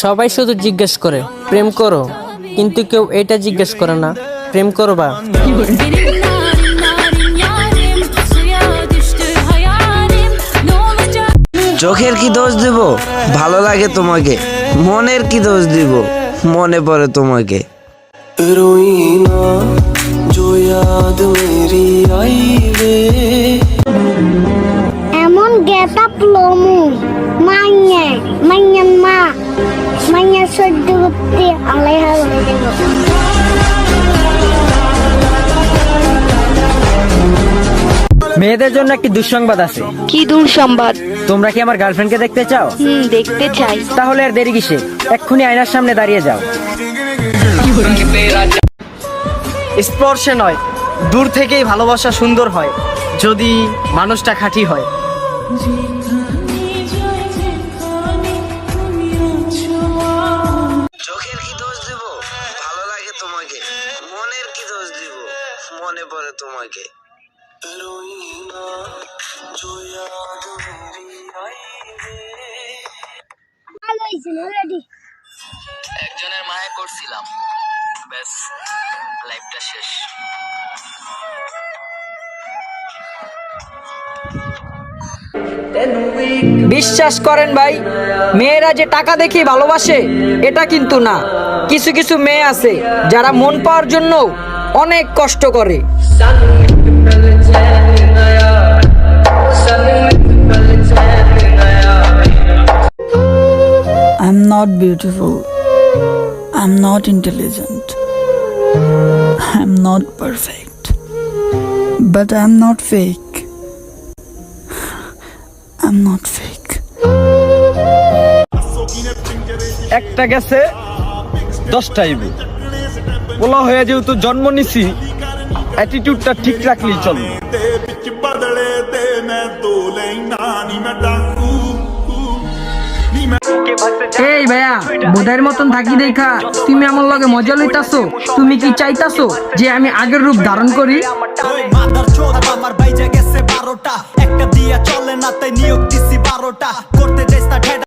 সবাই শুধু জিজ্ঞেস করে প্রেম করো, কিন্তু কেউ এটা জিজ্ঞেস করে না প্রেম করবা। চোখের কি দোষ দিব, ভালো লাগে তোমাকে। মনের কি দোষ দিব, মনে পড়ে তোমাকে। এমন গেটআপ লমু মাইয়ান মা মাইয়া সহ্য করতে আলাইহা বলে দেব। মেয়েদের জন্য একটি দুঃসংবাদ আছে। কি দুঃসংবাদ? তোমরা কি আমার গার্লফ্রেন্ডকে দেখতে চাও? দেখতে চাই। তাহলে আর দেরি কিসে, এক্ষুনি আয়নার সামনে দাঁড়িয়ে যাও। স্পর্শে নয়, দূর থেকেই ভালোবাসা সুন্দর হয়, যদি মানুষটা খাঁটি হয়। চোখের কি দোষ দিব, ভালো লাগে তোমাকে। মনের কি দোষ দিব, মনে পড়ে তোমাকে। ভালো হইছে অলরেডি। একজনের মায়ে করছিলাম, ব্যাস লাইফটা শেষ। বিশ্বাস করেন ভাই, মেয়েরা যে টাকা দেখে ভালোবাসে এটা কিন্তু না। কিছু কিছু মেয়ে আছে যারা মন পাওয়ার জন্য অনেক কষ্ট করে। I'm not beautiful. I'm not intelligent. I'm not perfect. But I'm not fake. I'm not fake. একটা গেছে 10টা ইবু বলা হয়ে, যেহেতু জন্ম নিছি অ্যাটিটিউডটা ঠিক রাখলেই চলবে। এই ভাইয়া, বোধাইয়ের মতন থাকি দেখা তুমি আমার লগে মজা লইতাছো? তুমি কি চাইতাছো যে আমি আগের রূপ ধারণ করি? আমার বাইজা গেছে 12টা, একটা দিয়া চলে না তাই নিয়োগ দিছি 12টা করতে যাইস না।